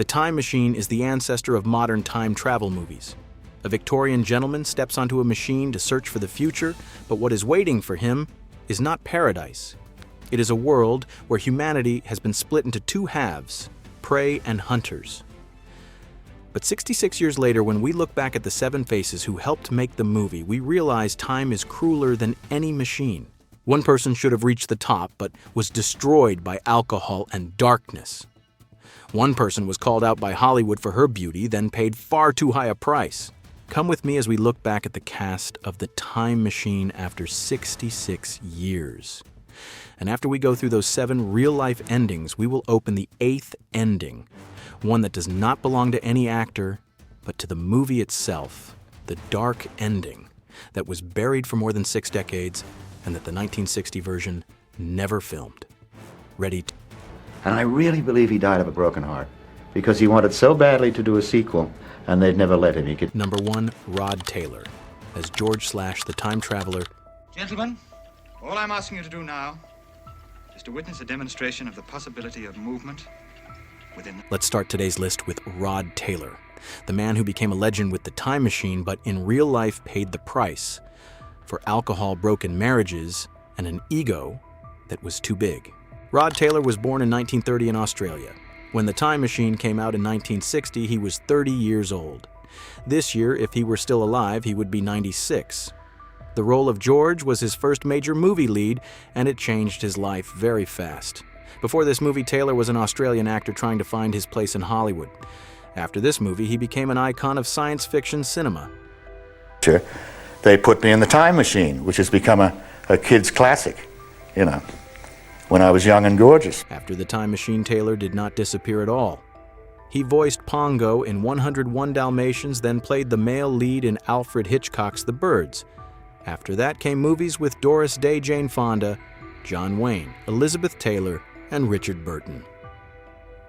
time machine is the ancestor of modern time travel movies. A Victorian gentleman steps onto a machine to search for the future, but what is waiting for him is not paradise. It is a world where humanity has been split into two halves, prey and hunters. But 66 years later, when we look back at the seven faces who helped make the movie, we realize time is crueler than any machine. One person should have reached the top, but was destroyed by alcohol and darkness. One person was called out by Hollywood for her beauty, then paid far too high a price. Come with me as we look back at the cast of The Time Machine after 66 years. And after we go through those 7 real-life endings, we will open the 8th ending, one that does not belong to any actor, but to the movie itself, the dark ending that was buried for more than 6 decades and that the 1960 version never filmed. Ready to... And I really believe he died of a broken heart because he wanted so badly to do a sequel and they'd never let him. He could... Number 1, Rod Taylor, as George / the Time Traveler. Gentlemen, all I'm asking you to do now is to witness a demonstration of the possibility of movement within... Let's start today's list with Rod Taylor, the man who became a legend with the time machine, but in real life paid the price for alcohol, broken marriages, and an ego that was too big. Rod Taylor was born in 1930 in Australia. When The Time Machine came out in 1960, he was 30 years old. This year, if he were still alive, he would be 96. The role of George was his first major movie lead, and it changed his life very fast. Before this movie, Taylor was an Australian actor trying to find his place in Hollywood. After this movie, he became an icon of science fiction cinema. Sure. They put me in The Time Machine, which has become a kid's classic, when I was young and gorgeous. After The Time Machine, Taylor did not disappear at all. He voiced Pongo in 101 Dalmatians, then played the male lead in Alfred Hitchcock's The Birds. After that came movies with Doris Day, Jane Fonda, John Wayne, Elizabeth Taylor, and Richard Burton.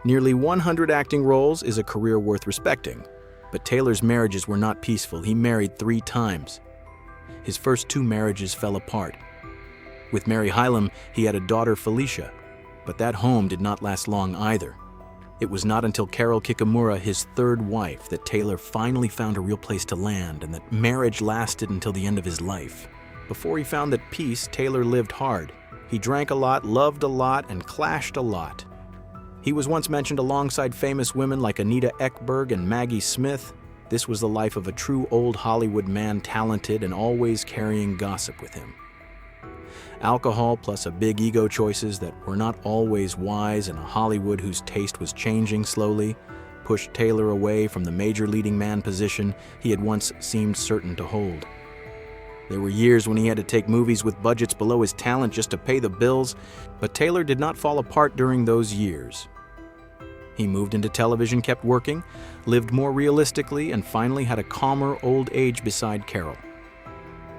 Nearly 100 acting roles is a career worth respecting, but Taylor's marriages were not peaceful. He married 3 times. His first 2 marriages fell apart. With Mary Hylam, he had a daughter, Felicia, but that home did not last long either. It was not until Carol Kikamura, his 3rd wife, that Taylor finally found a real place to land and that marriage lasted until the end of his life. Before he found that peace, Taylor lived hard. He drank a lot, loved a lot, and clashed a lot. He was once mentioned alongside famous women like Anita Ekberg and Maggie Smith. This was the life of a true old Hollywood man, talented and always carrying gossip with him. Alcohol plus a big ego, choices that were not always wise, and a Hollywood whose taste was changing slowly, pushed Taylor away from the major leading man position he had once seemed certain to hold. There were years when he had to take movies with budgets below his talent just to pay the bills, but Taylor did not fall apart during those years. He moved into television, kept working, lived more realistically, and finally had a calmer old age beside Carol.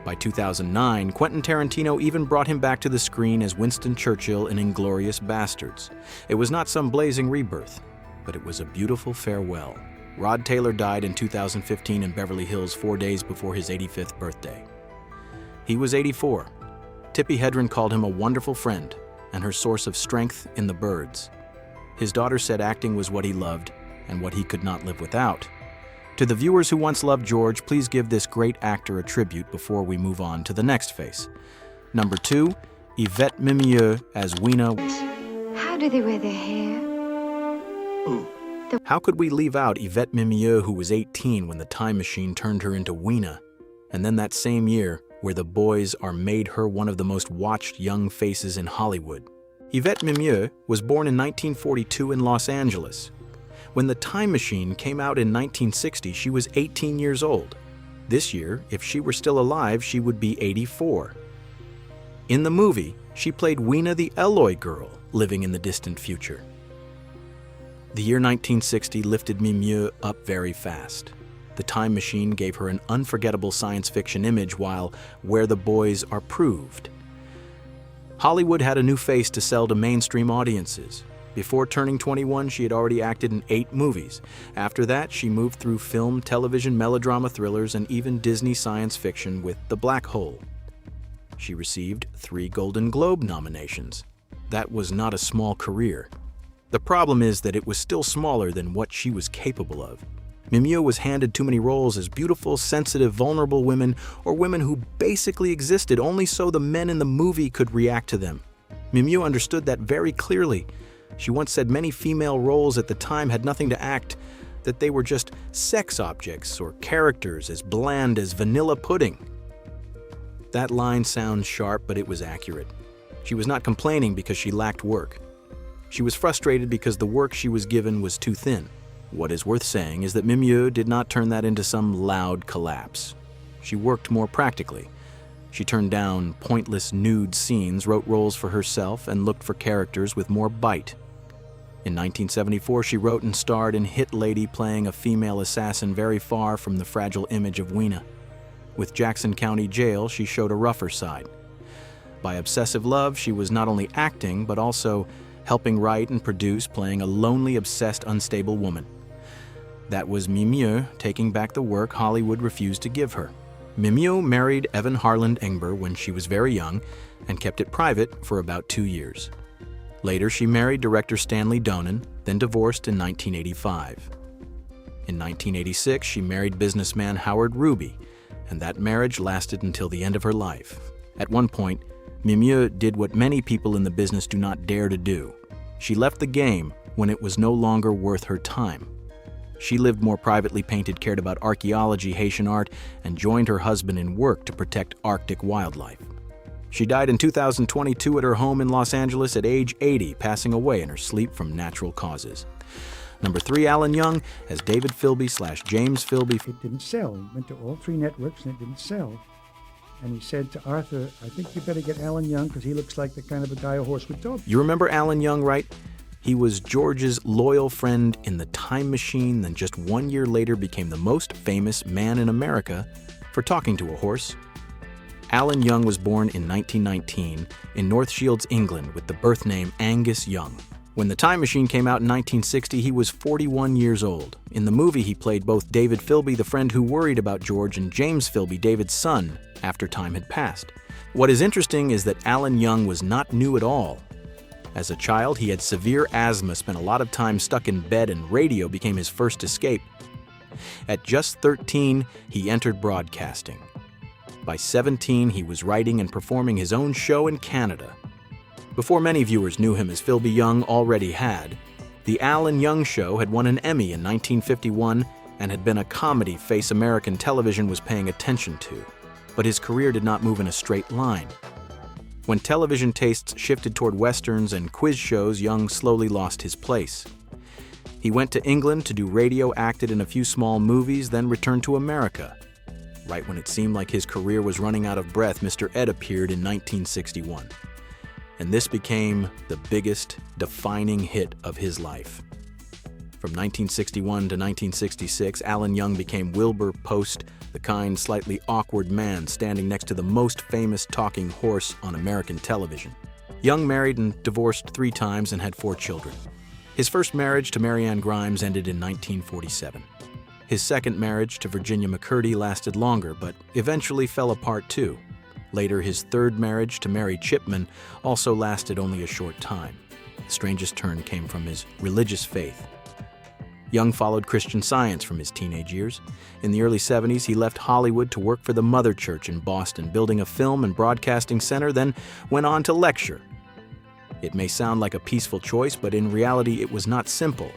By 2009, Quentin Tarantino even brought him back to the screen as Winston Churchill in Inglourious Basterds. It was not some blazing rebirth, but it was a beautiful farewell. Rod Taylor died in 2015 in Beverly Hills 4 days before his 85th birthday. He was 84. Tippi Hedren called him a wonderful friend and her source of strength in The Birds. His daughter said acting was what he loved and what he could not live without. To the viewers who once loved George, please give this great actor a tribute before we move on to the next face. Number 2, Yvette Mimieux as Weena. How do they wear their hair? How could we leave out Yvette Mimieux, who was 18 when the time machine turned her into Weena, and then that same year, Where the Boys Are made her one of the most watched young faces in Hollywood. Yvette Mimieux was born in 1942 in Los Angeles. When The Time Machine came out in 1960, she was 18 years old. This year, if she were still alive, she would be 84. In the movie, she played Weena the Eloy girl, living in the distant future. The year 1960 lifted Mimieux up very fast. The Time Machine gave her an unforgettable science fiction image, while Where the Boys Are proved. Hollywood had a new face to sell to mainstream audiences. Before turning 21, she had already acted in 8 movies. After that, she moved through film, television, melodrama, thrillers, and even Disney science fiction with The Black Hole. She received 3 Golden Globe nominations. That was not a small career. The problem is that it was still smaller than what she was capable of. Mimieux was handed too many roles as beautiful, sensitive, vulnerable women, or women who basically existed only so the men in the movie could react to them. Mimieux understood that very clearly. She once said many female roles at the time had nothing to act, that they were just sex objects or characters as bland as vanilla pudding. That line sounds sharp, but it was accurate. She was not complaining because she lacked work. She was frustrated because the work she was given was too thin. What is worth saying is that Mimieux did not turn that into some loud collapse. She worked more practically. She turned down pointless nude scenes, wrote roles for herself, and looked for characters with more bite. In 1974, she wrote and starred in Hit Lady, playing a female assassin very far from the fragile image of Weena. With Jackson County Jail, she showed a rougher side. By obsessive love, she was not only acting, but also helping write and produce, playing a lonely, obsessed, unstable woman. That was Mimieux taking back the work Hollywood refused to give her. Mimieux married Evan Harland Engber when she was very young and kept it private for about 2 years. Later, she married director Stanley Donen, then divorced in 1985. In 1986, she married businessman Howard Ruby, and that marriage lasted until the end of her life. At one point, Mimieux did what many people in the business do not dare to do. She left the game when it was no longer worth her time. She lived more privately, painted, cared about archaeology, Haitian art, and joined her husband in work to protect Arctic wildlife. She died in 2022 at her home in Los Angeles at age 80, passing away in her sleep from natural causes. Number 3, Alan Young as David Filby/James Filby. It didn't sell. He went to all 3 networks and it didn't sell. And he said to Arthur, I think you better get Alan Young because he looks like the kind of a guy a horse would talk. You remember Alan Young, right? He was George's loyal friend in the time machine, then just 1 year later became the most famous man in America for talking to a horse. Alan Young was born in 1919 in North Shields, England, with the birth name Angus Young. When The Time Machine came out in 1960, he was 41 years old. In the movie, he played both David Filby, the friend who worried about George, and James Filby, David's son, after time had passed. What is interesting is that Alan Young was not new at all. As a child, he had severe asthma, spent a lot of time stuck in bed, and radio became his first escape. At just 13, he entered broadcasting. By 17, he was writing and performing his own show in Canada. Before many viewers knew him as Filby Young already had, The Alan Young Show had won an Emmy in 1951 and had been a comedy face American television was paying attention to. But his career did not move in a straight line. When television tastes shifted toward westerns and quiz shows, Young slowly lost his place. He went to England to do radio, acted in a few small movies, then returned to America. Right when it seemed like his career was running out of breath, Mr. Ed appeared in 1961. And this became the biggest, defining hit of his life. From 1961 to 1966, Alan Young became Wilbur Post, the kind, slightly awkward man standing next to the most famous talking horse on American television. Young married and divorced 3 times and had 4 children. His first marriage to Marianne Grimes ended in 1947. His second marriage to Virginia McCurdy lasted longer, but eventually fell apart too. Later, his third marriage to Mary Chipman also lasted only a short time. The strangest turn came from his religious faith. Young followed Christian Science from his teenage years. In the early 70s, he left Hollywood to work for the Mother Church in Boston, building a film and broadcasting center, then went on to lecture. It may sound like a peaceful choice, but in reality, it was not simple.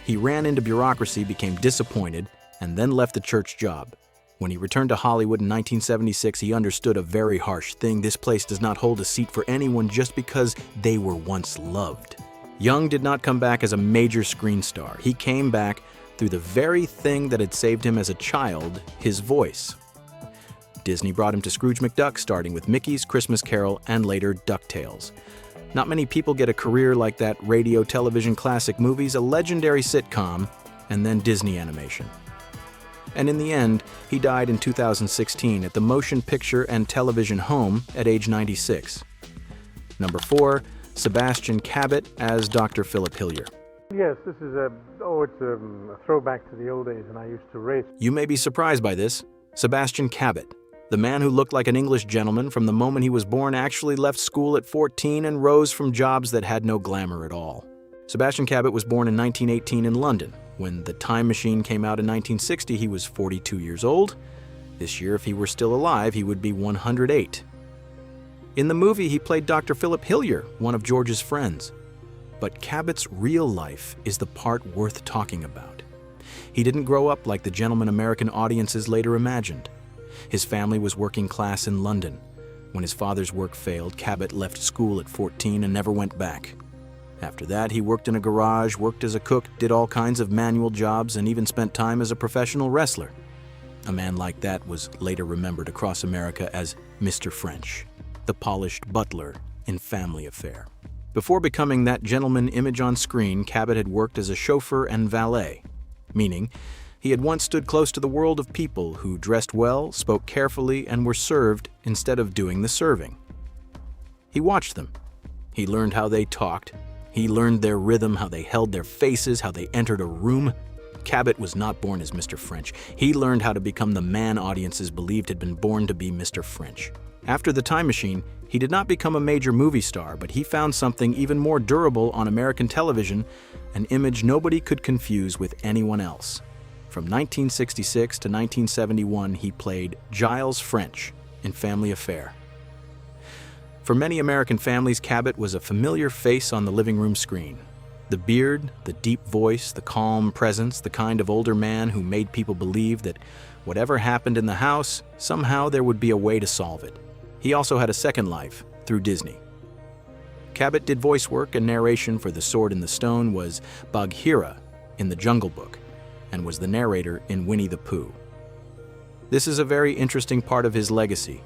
He ran into bureaucracy, became disappointed, and then left the church job. When he returned to Hollywood in 1976, he understood a very harsh thing. This place does not hold a seat for anyone just because they were once loved. Young did not come back as a major screen star. He came back through the very thing that had saved him as a child, his voice. Disney brought him to Scrooge McDuck, starting with Mickey's Christmas Carol and later DuckTales. Not many people get a career like that: radio, television, classic movies, a legendary sitcom, and then Disney animation. And in the end, he died in 2016 at the Motion Picture and Television Home at age 96. Number 4, Sebastian Cabot as Dr. Philip Hillier. Yes, this is a throwback to the old days when I used to race. You may be surprised by this. Sebastian Cabot, the man who looked like an English gentleman from the moment he was born, actually left school at 14 and rose from jobs that had no glamour at all. Sebastian Cabot was born in 1918 in London. When The Time Machine came out in 1960, he was 42 years old. This year, if he were still alive, he would be 108. In the movie, he played Dr. Philip Hillier, one of George's friends. But Cabot's real life is the part worth talking about. He didn't grow up like the gentleman American audiences later imagined. His family was working class in London. When his father's work failed, Cabot left school at 14 and never went back. After that, he worked in a garage, worked as a cook, did all kinds of manual jobs, and even spent time as a professional wrestler. A man like that was later remembered across America as Mr. French, the polished butler in Family Affair. Before becoming that gentleman image on screen, Cabot had worked as a chauffeur and valet, meaning he had once stood close to the world of people who dressed well, spoke carefully, and were served instead of doing the serving. He watched them. He learned how they talked. He learned their rhythm, how they held their faces, how they entered a room. Cabot was not born as Mr. French. He learned how to become the man audiences believed had been born to be Mr. French. After The Time Machine, he did not become a major movie star, but he found something even more durable on American television, an image nobody could confuse with anyone else. From 1966 to 1971, he played Giles French in Family Affair. For many American families, Cabot was a familiar face on the living room screen. The beard, the deep voice, the calm presence, the kind of older man who made people believe that whatever happened in the house, somehow there would be a way to solve it. He also had a second life through Disney. Cabot did voice work and narration for The Sword in the Stone, was Bagheera in The Jungle Book, and was the narrator in Winnie the Pooh. This is a very interesting part of his legacy.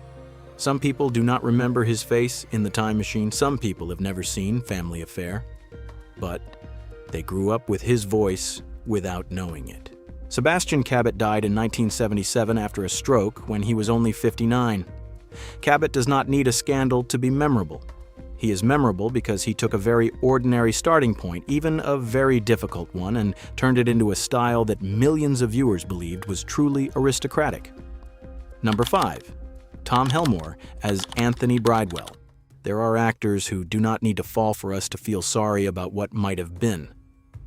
Some people do not remember his face in The Time Machine. Some people have never seen Family Affair, but they grew up with his voice without knowing it. Sebastian Cabot died in 1977 after a stroke when he was only 59. Cabot does not need a scandal to be memorable. He is memorable because he took a very ordinary starting point, even a very difficult one, and turned it into a style that millions of viewers believed was truly aristocratic. Number 5. Tom Helmore as Anthony Bridewell. There are actors who do not need to fall for us to feel sorry about what might have been.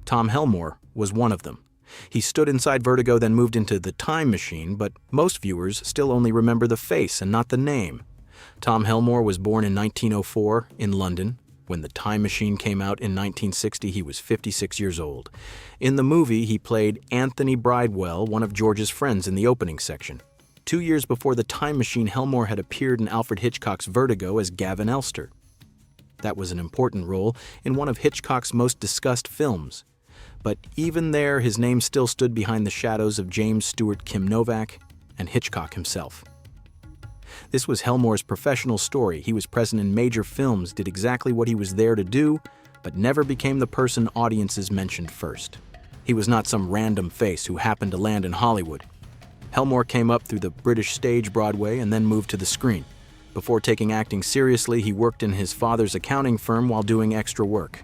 Tom Helmore was one of them. He stood inside Vertigo, then moved into The Time Machine, but most viewers still only remember the face and not the name. Tom Helmore was born in 1904 in London. When The Time Machine came out in 1960, he was 56 years old. In the movie, he played Anthony Bridewell, one of George's friends in the opening section. 2 years before The Time Machine, Helmore had appeared in Alfred Hitchcock's Vertigo as Gavin Elster. That was an important role in one of Hitchcock's most discussed films. But even there, his name still stood behind the shadows of James Stewart Kim Novak and Hitchcock himself. This was Helmore's professional story. He was present in major films, did exactly what he was there to do, but never became the person audiences mentioned first. He was not some random face who happened to land in Hollywood. Helmore came up through the British stage Broadway and then moved to the screen. Before taking acting seriously, he worked in his father's accounting firm while doing extra work.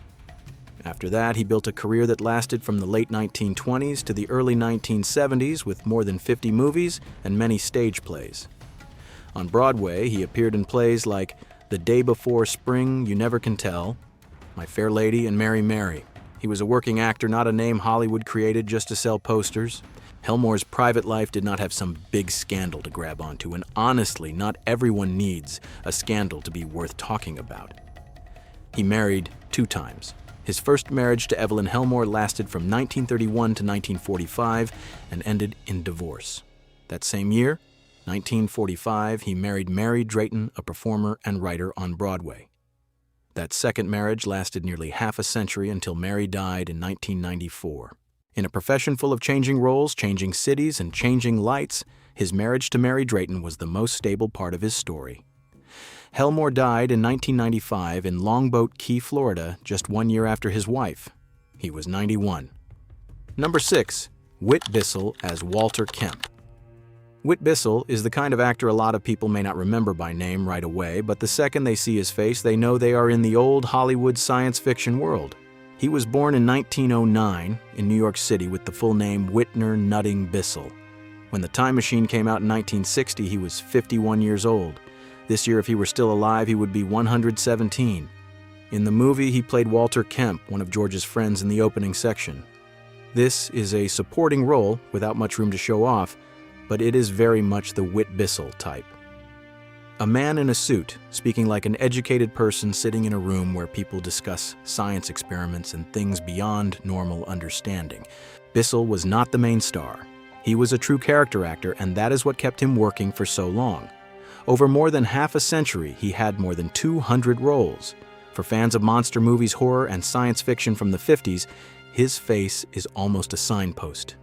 After that, he built a career that lasted from the late 1920s to the early 1970s with more than 50 movies and many stage plays. On Broadway, he appeared in plays like The Day Before Spring, You Never Can Tell, My Fair Lady, and Mary Mary. He was a working actor, not a name Hollywood created just to sell posters. Helmore's private life did not have some big scandal to grab onto, and honestly, not everyone needs a scandal to be worth talking about. He married 2 times. His first marriage to Evelyn Helmore lasted from 1931 to 1945 and ended in divorce. That same year, 1945, he married Mary Drayton, a performer and writer on Broadway. That second marriage lasted nearly half a century until Mary died in 1994. In a profession full of changing roles, changing cities, and changing lights, his marriage to Mary Drayton was the most stable part of his story. Helmore died in 1995 in Longboat Key, Florida, just 1 year after his wife. He was 91. Number 6. Whit Bissell as Walter Kemp. Whit Bissell is the kind of actor a lot of people may not remember by name right away, but the second they see his face, they know they are in the old Hollywood science fiction world. He was born in 1909 in New York City with the full name Whitner Nutting Bissell. When The Time Machine came out in 1960, he was 51 years old. This year, if he were still alive, he would be 117. In the movie, he played Walter Kemp, one of George's friends in the opening section. This is a supporting role without much room to show off, but it is very much the Whit Bissell type. A man in a suit, speaking like an educated person sitting in a room where people discuss science experiments and things beyond normal understanding. Bissell was not the main star. He was a true character actor, and that is what kept him working for so long. Over more than half a century, he had more than 200 roles. For fans of monster movies, horror, and science fiction from the 50s, his face is almost a signpost.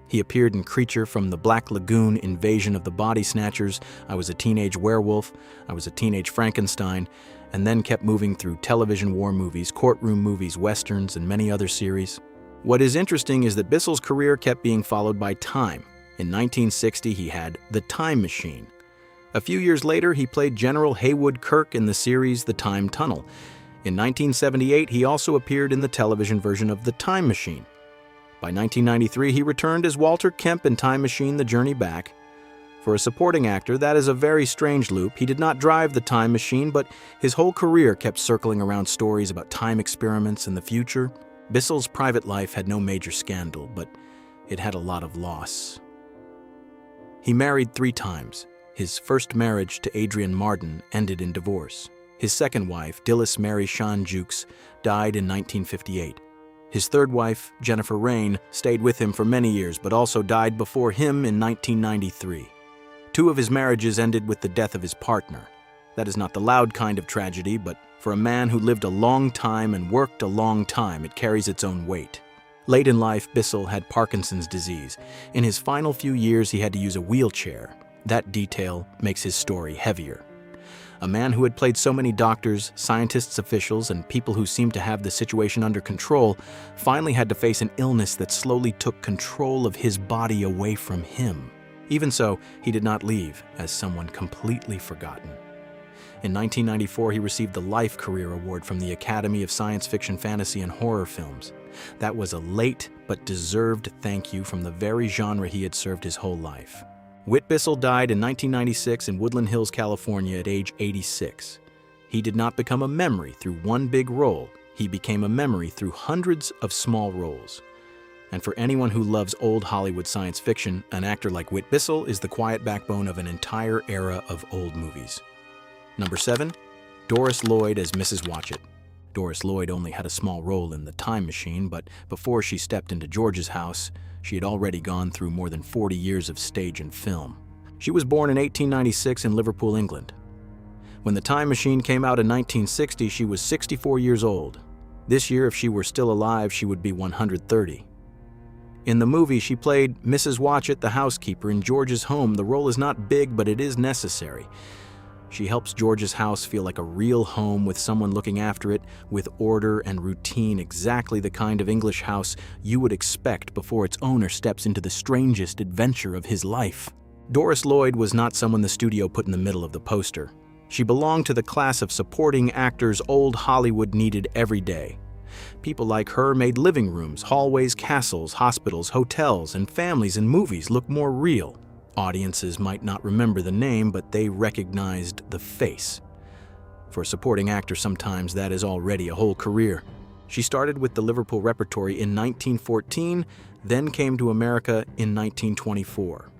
He appeared in Creature from the Black Lagoon, Invasion of the Body Snatchers, I Was a Teenage Werewolf, I Was a Teenage Frankenstein, and then kept moving through television war movies, courtroom movies, westerns, and many other series. What is interesting is that Bissell's career kept being followed by time. In 1960, he had The Time Machine. A few years later, he played General Haywood Kirk in the series The Time Tunnel. In 1978, he also appeared in the television version of The Time Machine. By 1993, he returned as Walter Kemp in Time Machine: The Journey Back. For a supporting actor, that is a very strange loop. He did not drive the time machine, but his whole career kept circling around stories about time experiments and the future. Bissell's private life had no major scandal, but it had a lot of loss. He married 3 times. His first marriage to Adrienne Martin ended in divorce. His second wife, Dilys Mary Sean Jukes, died in 1958. His third wife, Jennifer Rain, stayed with him for many years, but also died before him in 1993. 2 of his marriages ended with the death of his partner. That is not the loud kind of tragedy, but for a man who lived a long time and worked a long time, it carries its own weight. Late in life, Bissell had Parkinson's disease. In his final few years, he had to use a wheelchair. That detail makes his story heavier. A man who had played so many doctors, scientists, officials, and people who seemed to have the situation under control finally had to face an illness that slowly took control of his body away from him. Even so, he did not leave as someone completely forgotten. In 1994, he received the Life Career Award from the Academy of Science Fiction, Fantasy, and Horror Films. That was a late but deserved thank you from the very genre he had served his whole life. Whit Bissell died in 1996 in Woodland Hills, California at age 86. He did not become a memory through one big role. He became a memory through hundreds of small roles. And for anyone who loves old Hollywood science fiction, an actor like Whit Bissell is the quiet backbone of an entire era of old movies. Number 7, Doris Lloyd as Mrs. Watchett. Doris Lloyd only had a small role in The Time Machine, but before she stepped into George's house, she had already gone through more than 40 years of stage and film. She was born in 1896 in Liverpool, England. When The Time Machine came out in 1960, she was 64 years old. This year, if she were still alive, she would be 130. In the movie, she played Mrs. Watchett, the housekeeper, in George's home. The role is not big, but it is necessary. She helps George's house feel like a real home with someone looking after it, with order and routine, exactly the kind of English house you would expect before its owner steps into the strangest adventure of his life. Doris Lloyd was not someone the studio put in the middle of the poster. She belonged to the class of supporting actors old Hollywood needed every day. People like her made living rooms, hallways, castles, hospitals, hotels, and families in movies look more real. Audiences might not remember the name, but they recognized the face. For a supporting actor, sometimes that is already a whole career. She started with the Liverpool Repertory in 1914, then came to America in 1924.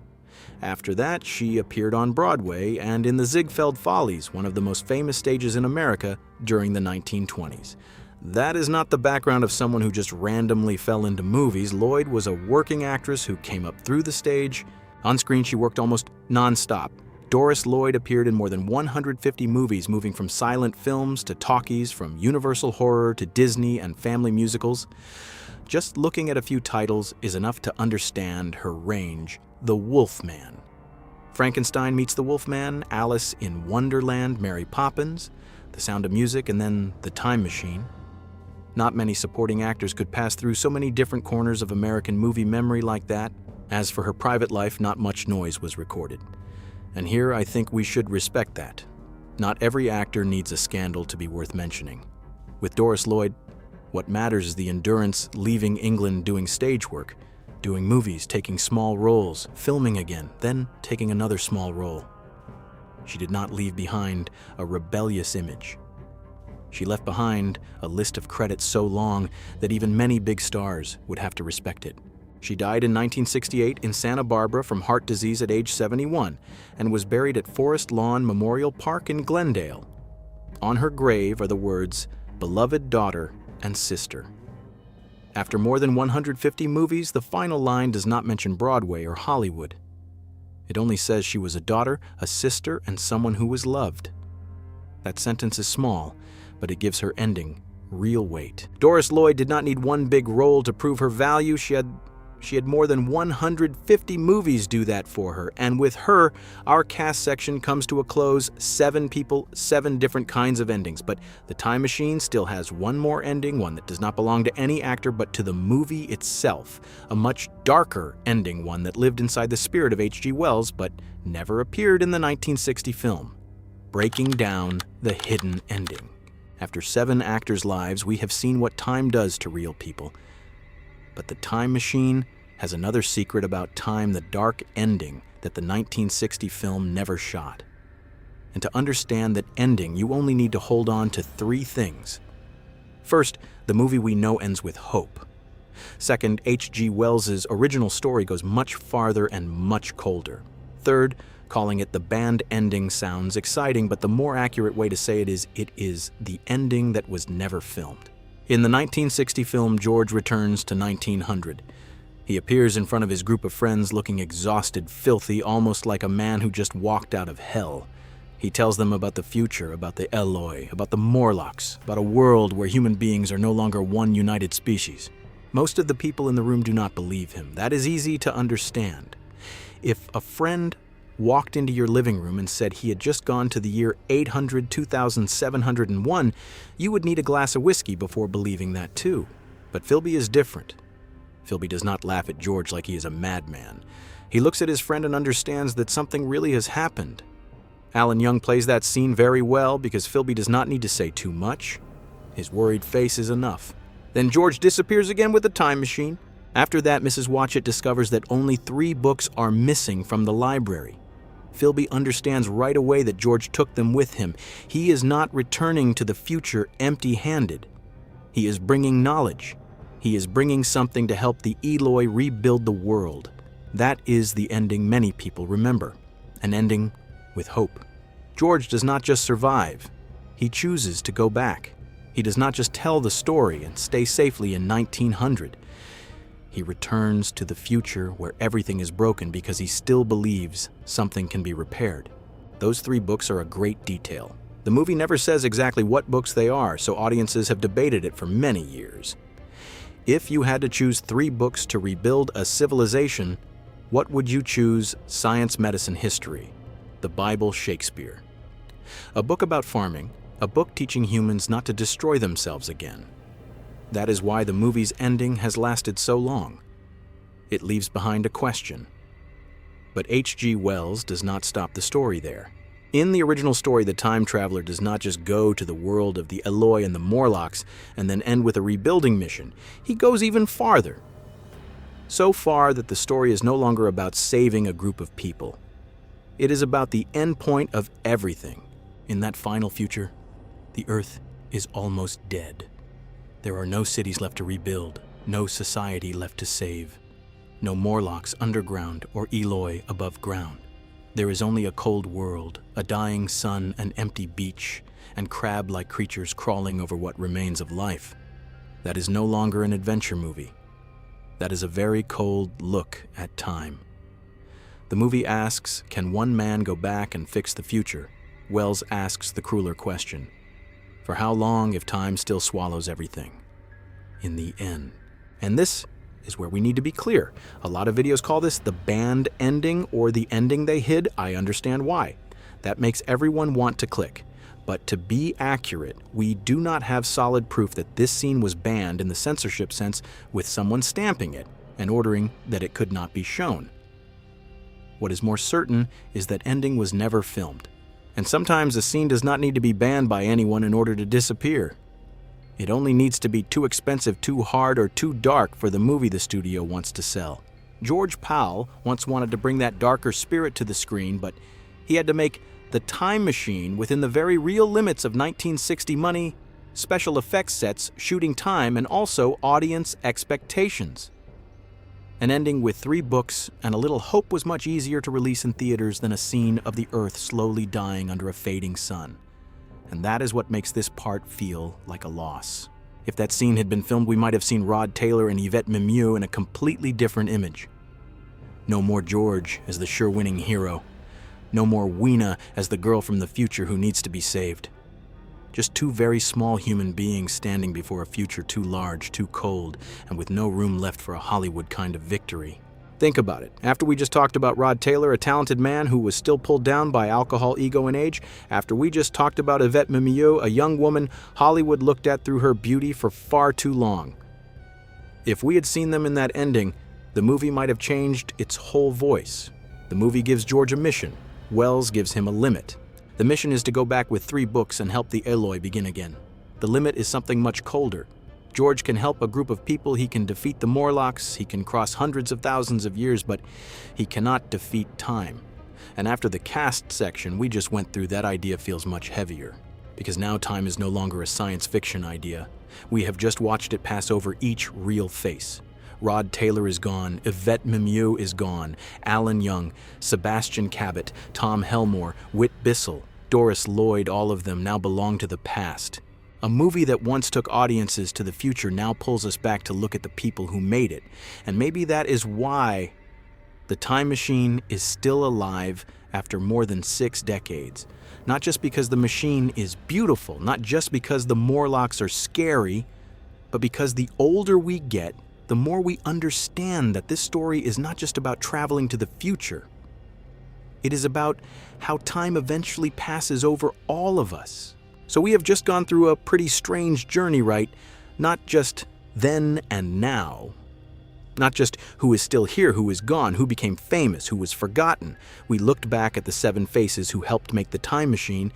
After that, she appeared on Broadway and in the Ziegfeld Follies, one of the most famous stages in America during the 1920s. That is not the background of someone who just randomly fell into movies. Lloyd was a working actress who came up through the stage. On screen, she worked almost non-stop. Doris Lloyd appeared in more than 150 movies, moving from silent films to talkies, from Universal horror to Disney and family musicals. Just looking at a few titles is enough to understand her range. The Wolfman, Frankenstein Meets the Wolfman, Alice in Wonderland, Mary Poppins, The Sound of Music, and then The Time Machine. Not many supporting actors could pass through so many different corners of American movie memory like that. As for her private life, not much noise was recorded. And here I think we should respect that. Not every actor needs a scandal to be worth mentioning. With Doris Lloyd, what matters is the endurance leaving England doing stage work, doing movies, taking small roles, filming again, then taking another small role. She did not leave behind a rebellious image. She left behind a list of credits so long that even many big stars would have to respect it. She died in 1968 in Santa Barbara from heart disease at age 71 and was buried at Forest Lawn Memorial Park in Glendale. On her grave are the words, "Beloved daughter and sister." After more than 150 movies, the final line does not mention Broadway or Hollywood. It only says she was a daughter, a sister, and someone who was loved. That sentence is small, but it gives her ending real weight. Doris Lloyd did not need one big role to prove her value. She had more than 150 movies do that for her, and with her, our cast section comes to a close. 7 people, 7 different kinds of endings, but The Time Machine still has one more ending, one that does not belong to any actor but to the movie itself, a much darker ending, one that lived inside the spirit of H.G. Wells but never appeared in the 1960 film. Breaking down the hidden ending. After 7 actors' lives, we have seen what time does to real people. But The Time Machine has another secret about time, the dark ending that the 1960 film never shot. And to understand that ending, you only need to hold on to 3 things. First, the movie we know ends with hope. Second, H.G. Wells's original story goes much farther and much colder. Third, calling it the band ending sounds exciting, but the more accurate way to say it is the ending that was never filmed. In the 1960 film, George returns to 1900. He appears in front of his group of friends looking exhausted, filthy, almost like a man who just walked out of hell. He tells them about the future, about the Eloi, about the Morlocks, about a world where human beings are no longer one united species. Most of the people in the room do not believe him. That is easy to understand. If a friend walked into your living room and said he had just gone to the year 800,701, you would need a glass of whiskey before believing that too. But Filby is different. Filby does not laugh at George like he is a madman. He looks at his friend and understands that something really has happened. Alan Young plays that scene very well because Filby does not need to say too much. His worried face is enough. Then George disappears again with the time machine. After that, Mrs. Watchett discovers that only 3 books are missing from the library. Filby understands right away that George took them with him. He is not returning to the future empty-handed. He is bringing knowledge. He is bringing something to help the Eloi rebuild the world. That is the ending many people remember, an ending with hope. George does not just survive. He chooses to go back. He does not just tell the story and stay safely in 1900. He returns to the future where everything is broken because he still believes something can be repaired. Those 3 books are a great detail. The movie never says exactly what books they are, so audiences have debated it for many years. If you had to choose 3 books to rebuild a civilization, what would you choose? Science, medicine, history. The Bible, Shakespeare. A book about farming, a book teaching humans not to destroy themselves again. That is why the movie's ending has lasted so long. It leaves behind a question. But H.G. Wells does not stop the story there. In the original story, the time traveler does not just go to the world of the Eloi and the Morlocks and then end with a rebuilding mission. He goes even farther. So far that the story is no longer about saving a group of people. It is about the end point of everything. In that final future, the Earth is almost dead. There are no cities left to rebuild, no society left to save, no Morlocks underground or Eloi above ground. There is only a cold world, a dying sun, an empty beach, and crab-like creatures crawling over what remains of life. That is no longer an adventure movie. That is a very cold look at time. The movie asks, can one man go back and fix the future? Wells asks the crueler question. For how long if time still swallows everything? In the end. And this is where we need to be clear. A lot of videos call this the band ending or the ending they hid. I understand why. That makes everyone want to click. But to be accurate, we do not have solid proof that this scene was banned in the censorship sense with someone stamping it and ordering that it could not be shown. What is more certain is that ending was never filmed. And sometimes a scene does not need to be banned by anyone in order to disappear. It only needs to be too expensive, too hard, or too dark for the movie the studio wants to sell. George Powell once wanted to bring that darker spirit to the screen, but he had to make The Time Machine within the very real limits of 1960 money, special effects sets, shooting time, and also audience expectations. An ending with 3 books and a little hope was much easier to release in theaters than a scene of the Earth slowly dying under a fading sun. And that is what makes this part feel like a loss. If that scene had been filmed, we might have seen Rod Taylor and Yvette Mimieux in a completely different image. No more George as the sure-winning hero. No more Weena as the girl from the future who needs to be saved. Just 2 very small human beings standing before a future too large, too cold, and with no room left for a Hollywood kind of victory. Think about it. After we just talked about Rod Taylor, a talented man who was still pulled down by alcohol, ego, and age, after we just talked about Yvette Mimieux, a young woman Hollywood looked at through her beauty for far too long. If we had seen them in that ending, the movie might have changed its whole voice. The movie gives George a mission. Wells gives him a limit. The mission is to go back with 3 books and help the Eloi begin again. The limit is something much colder. George can help a group of people, he can defeat the Morlocks, he can cross hundreds of thousands of years, but he cannot defeat time. And after the cast section we just went through, that idea feels much heavier. Because now time is no longer a science fiction idea. We have just watched it pass over each real face. Rod Taylor is gone, Yvette Mimieux is gone, Alan Young, Sebastian Cabot, Tom Helmore, Whit Bissell, Doris Lloyd, all of them now belong to the past. A movie that once took audiences to the future now pulls us back to look at the people who made it. And maybe that is why the time machine is still alive after more than 6 decades. Not just because the machine is beautiful, not just because the Morlocks are scary, but because the older we get, the more we understand that this story is not just about traveling to the future. It is about how time eventually passes over all of us. So we have just gone through a pretty strange journey, right? Not just then and now. Not just who is still here, who is gone, who became famous, who was forgotten. We looked back at the 7 faces who helped make the time machine,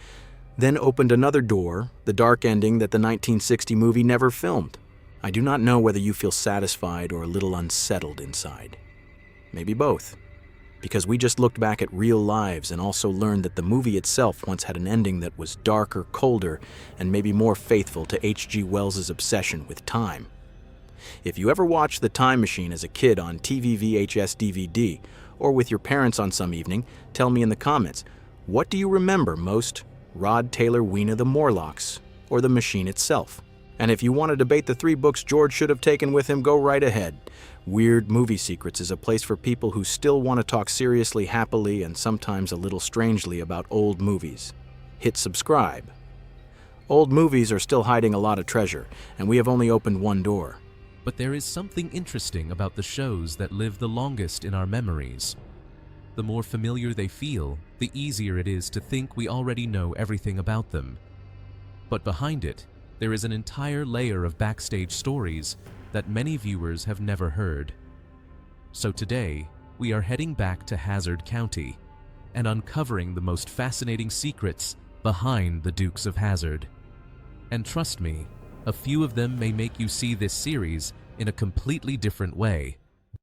then opened another door, the dark ending that the 1960 movie never filmed. I do not know whether you feel satisfied or a little unsettled inside. Maybe both. Because we just looked back at real lives and also learned that the movie itself once had an ending that was darker, colder, and maybe more faithful to H.G. Wells's obsession with time. If you ever watched The Time Machine as a kid on TV, VHS, DVD, or with your parents on some evening, tell me in the comments, what do you remember most? Rod Taylor, Weena, the Morlocks, or the machine itself? And if you want to debate the 3 books George should have taken with him, go right ahead. Weird Movie Secrets is a place for people who still want to talk seriously, happily, and sometimes a little strangely about old movies. Hit subscribe. Old movies are still hiding a lot of treasure, and we have only opened 1 door. But there is something interesting about the shows that live the longest in our memories. The more familiar they feel, the easier it is to think we already know everything about them. But behind it, there is an entire layer of backstage stories that many viewers have never heard. So today, we are heading back to Hazard County and uncovering the most fascinating secrets behind the Dukes of Hazzard. And trust me, a few of them may make you see this series in a completely different way.